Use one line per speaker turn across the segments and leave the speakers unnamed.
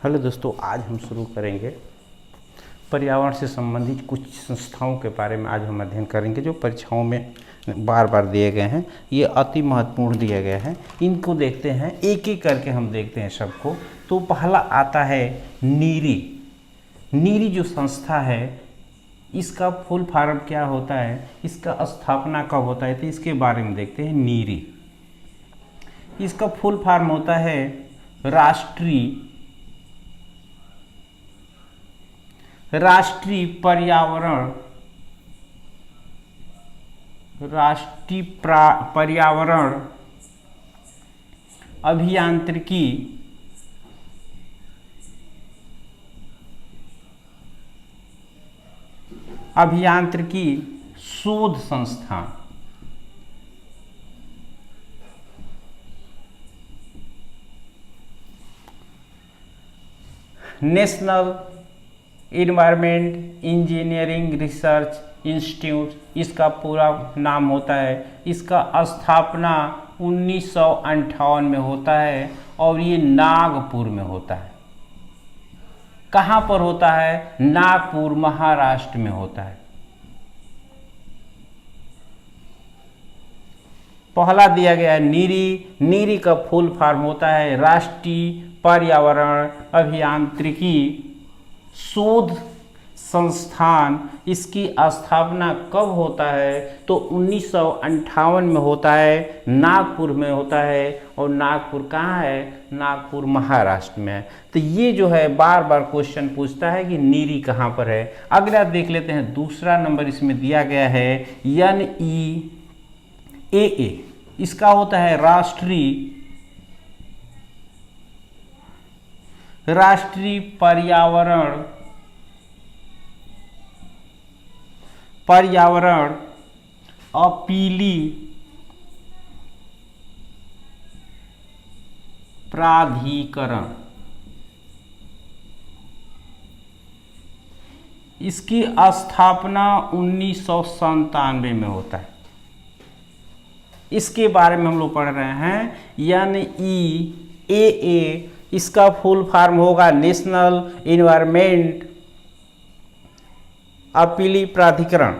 Hello दोस्तों, आज हम शुरू करेंगे पर्यावरण से संबंधित कुछ संस्थाओं के बारे में। आज हम अध्ययन करेंगे जो परीक्षाओं में बार बार दिए गए हैं। ये अति महत्वपूर्ण दिए गए हैं, इनको देखते हैं, एक एक करके हम देखते हैं सबको। तो पहला आता है नीरी। नीरी जो संस्था है, इसका फुल फॉर्म क्या होता है, इसका स्थापना कब होता है, तो इसके बारे में देखते हैं। नीरी, इसका फुल फॉर्म होता है राष्ट्रीय पर्यावरण अभियांत्रिकी शोध संस्थान। National environment engineering research institute, इसका पूरा नाम होता है। इसका स्थापना 1958 में होता है और ये नागपुर में होता है। कहाँ पर होता है? नागपुर, महाराष्ट्र में होता है। पहला दिया गया है नीरी। नीरी का फुल फॉर्म होता है राष्ट्रीय पर्यावरण अभियांत्रिकी शोध संस्थान। इसकी स्थापना कब होता है? तो 1958 में होता है, नागपुर में होता है। और नागपुर कहाँ है? नागपुर महाराष्ट्र में है। तो ये जो है बार बार क्वेश्चन पूछता है कि नीरी कहाँ पर है। अगला देख लेते हैं, दूसरा नंबर इसमें दिया गया है NEAA। इसका होता है राष्ट्रीय पर्यावरण अपीली प्राधिकरण। इसकी स्थापना 1997 में होता है। इसके बारे में हम लोग पढ़ रहे हैं। NEAA, इसका फुल फॉर्म होगा नेशनल इन्वायरमेंट अपीली प्राधिकरण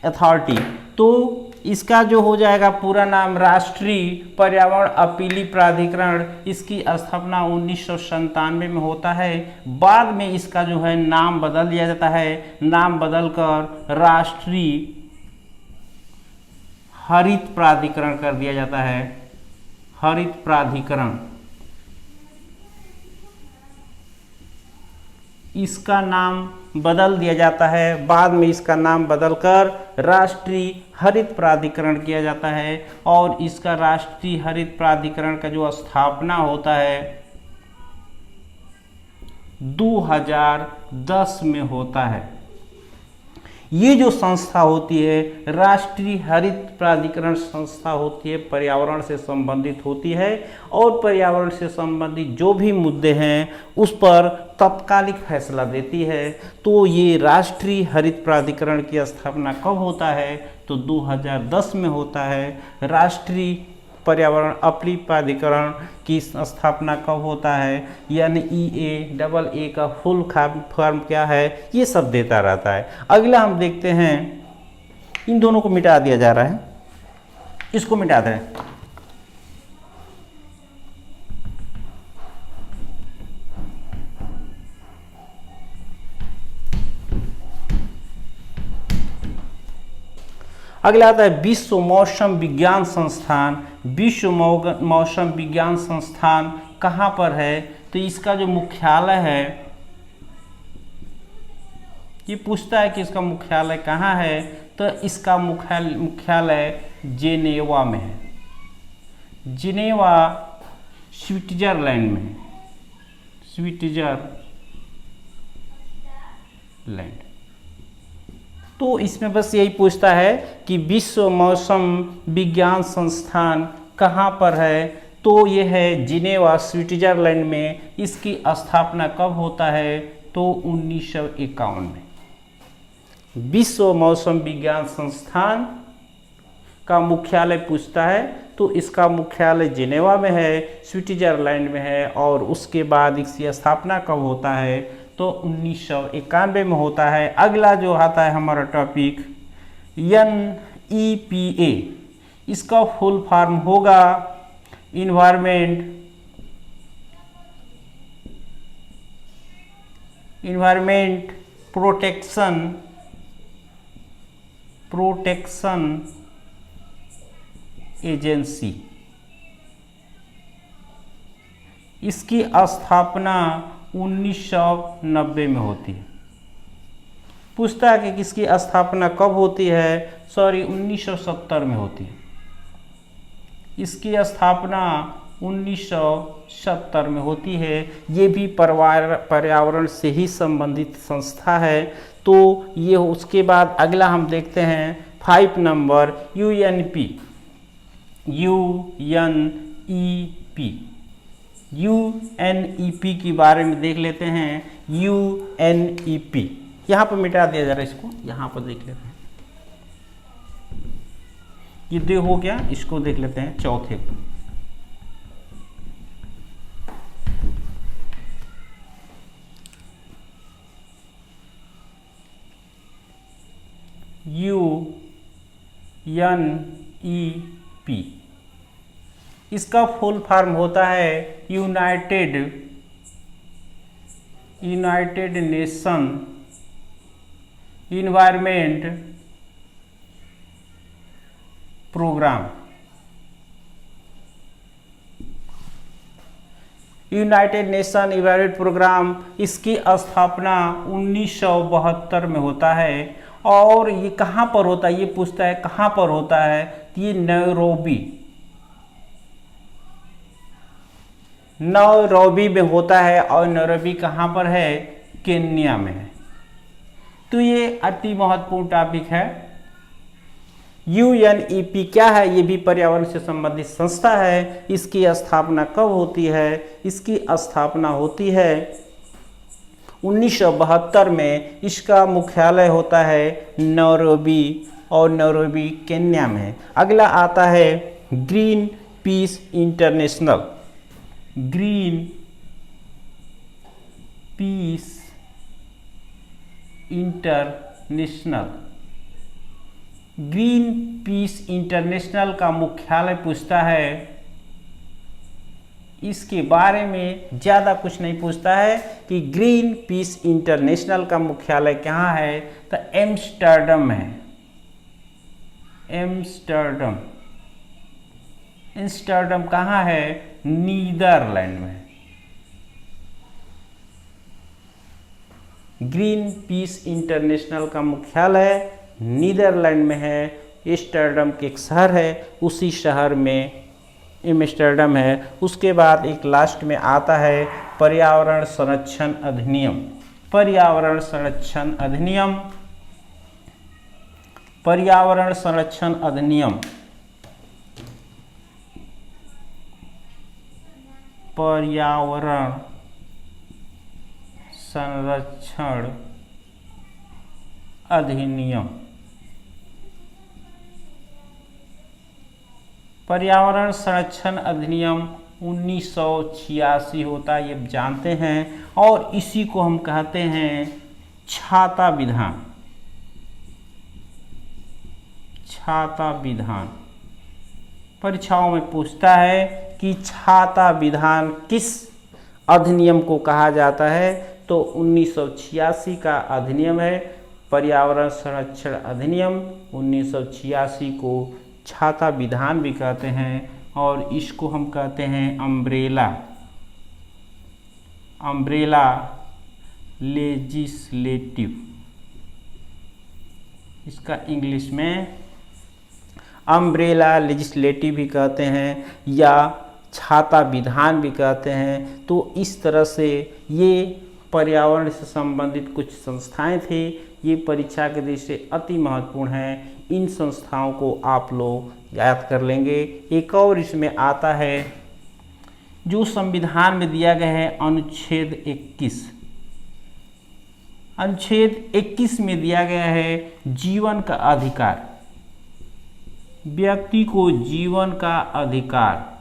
अथॉरिटी। तो इसका जो हो जाएगा पूरा नाम राष्ट्रीय पर्यावरण अपीली प्राधिकरण। इसकी स्थापना 1997 में होता है। बाद में इसका जो है नाम बदल दिया जाता है। नाम बदलकर राष्ट्रीय हरित प्राधिकरण कर दिया जाता है। हरित प्राधिकरण, इसका नाम बदल दिया जाता है। बाद में इसका नाम बदलकर राष्ट्रीय हरित प्राधिकरण किया जाता है। और इसका राष्ट्रीय हरित प्राधिकरण का जो स्थापना होता है 2010 में होता है। ये जो संस्था होती है राष्ट्रीय हरित प्राधिकरण संस्था होती है, पर्यावरण से संबंधित होती है और पर्यावरण से संबंधित जो भी मुद्दे हैं उस पर तत्कालिक फैसला देती है। तो ये राष्ट्रीय हरित प्राधिकरण की स्थापना कब होता है? तो 2010 में होता है। राष्ट्रीय पर्यावरण अपीली प्राधिकरण की स्थापना कब होता है? NEAA का फुल फॉर्म क्या है? ये सब देता रहता है। अगला हम देखते हैं, इन दोनों को मिटा दिया जा रहा है, इसको मिटा दें। अगला आता है विश्व मौसम विज्ञान संस्थान। विश्व मौसम विज्ञान संस्थान कहाँ पर है? तो इसका जो मुख्यालय है, ये पूछता है कि इसका मुख्यालय कहाँ है। तो इसका मुख्यालय जेनेवा में है। जिनेवा स्विट्जरलैंड में है। स्विट्जरलैंड। तो इसमें बस यही पूछता है कि विश्व मौसम विज्ञान संस्थान कहाँ पर है? तो ये है जिनेवा स्विट्जरलैंड में। इसकी स्थापना कब होता है? तो 1951 में। विश्व मौसम विज्ञान संस्थान का मुख्यालय पूछता है तो इसका मुख्यालय जिनेवा में है, स्विट्जरलैंड में है। और उसके बाद इसकी स्थापना कब होता है तो 1991 में होता है। अगला जो आता है हमारा टॉपिक NEPA, इसका फुल फॉर्म होगा इन्वायरमेंट प्रोटेक्शन एजेंसी। इसकी स्थापना 1990 में होती है। पूछता है कि किसकी स्थापना कब होती है, 1970 में होती है। इसकी स्थापना 1970 में होती है। ये भी पर्यावरण से ही संबंधित संस्था है। तो ये उसके बाद अगला हम देखते हैं 5 नंबर UNEP के बारे में देख लेते हैं। UNEP यहाँ पर मिटा दिया जा रहा है, इसको यहाँ पर देख लेते हैं। ये दो हो गया, इसको देख लेते हैं चौथे को। UNEP, इसका फुल फॉर्म होता है United Nation Environment Programme. United Nation Environment Programme, इसकी स्थापना 1972 में होता है। और ये कहाँ पर होता है, ये पूछता है कहाँ पर होता है। ये नैरोबी में होता है। और नैरोबी कहाँ पर है, केन्या में है। तो ये अति महत्वपूर्ण टॉपिक है। UNEP क्या है, ये भी पर्यावरण से संबंधित संस्था है। इसकी स्थापना कब होती है, इसकी स्थापना होती है 1972 में। इसका मुख्यालय होता है नैरोबी, और नैरोबी केन्या में है। अगला आता है green peas international. Green peas international का मुख्यालय पूछता है। इसके बारे में ज़्यादा कुछ नहीं पूछता है कि ग्रीन पीस इंटरनेशनल का मुख्यालय कहाँ है, तो एम्स्टर्डम है। एम्स्टर्डम कहाँ है, नीदरलैंड में। ग्रीन पीस इंटरनेशनल का मुख्यालय नीदरलैंड में है। एम्स्टर्डम के एक शहर है, उसी शहर में एम्स्टर्डम है। उसके बाद एक लास्ट में आता है पर्यावरण संरक्षण अधिनियम। पर्यावरण संरक्षण अधिनियम पर्यावरण संरक्षण अधिनियम 1986 होता है, ये जानते हैं। और इसी को हम कहते हैं छाता विधान। परीक्षाओं में पूछता है कि छाता विधान किस अधिनियम को कहा जाता है, तो 1986 का अधिनियम है। पर्यावरण संरक्षण अधिनियम 1986 को छाता विधान भी कहते हैं। और इसको हम कहते हैं अम्ब्रेला लेजिस्लेटिव। इसका इंग्लिश में अम्ब्रेला लेजिस्लेटिव भी कहते हैं या छाता विधान भी कहते हैं। तो इस तरह से ये पर्यावरण से संबंधित कुछ संस्थाएं थी। ये परीक्षा के दृष्टि से अति महत्वपूर्ण हैं। इन संस्थाओं को आप लोग याद कर लेंगे। एक और इसमें आता है जो संविधान में दिया गया है अनुच्छेद 21। अनुच्छेद 21 में दिया गया है जीवन का अधिकार। व्यक्ति को जीवन का अधिकार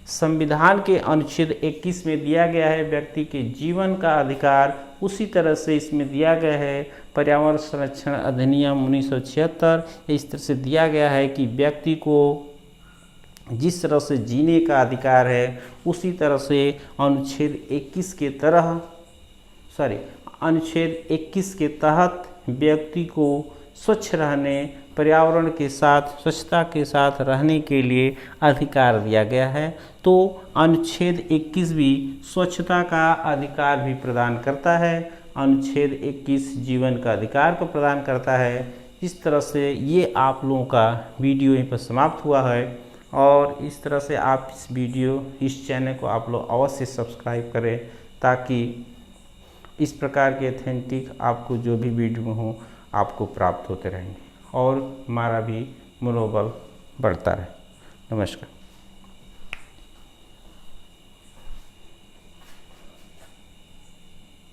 संविधान के अनुच्छेद 21 में दिया गया है व्यक्ति के जीवन का अधिकार। उसी तरह से इसमें दिया गया है पर्यावरण संरक्षण अधिनियम 1976, इस तरह से दिया गया है कि व्यक्ति को जिस तरह से जीने का अधिकार है उसी तरह से अनुच्छेद 21 के तहत व्यक्ति को स्वच्छ रहने, पर्यावरण के साथ स्वच्छता के साथ रहने के लिए अधिकार दिया गया है। तो अनुच्छेद 21 भी स्वच्छता का अधिकार भी प्रदान करता है। अनुच्छेद 21 जीवन का अधिकार को प्रदान करता है। इस तरह से ये आप लोगों का वीडियो यहीं पर समाप्त हुआ है और इस तरह से आप इस चैनल को आप लोग अवश्य सब्सक्राइब करें ताकि इस प्रकार के ऑथेंटिक आपको जो भी वीडियो हो आपको प्राप्त होते रहेंगे और हमारा भी मनोबल बढ़ता रहे। नमस्कार।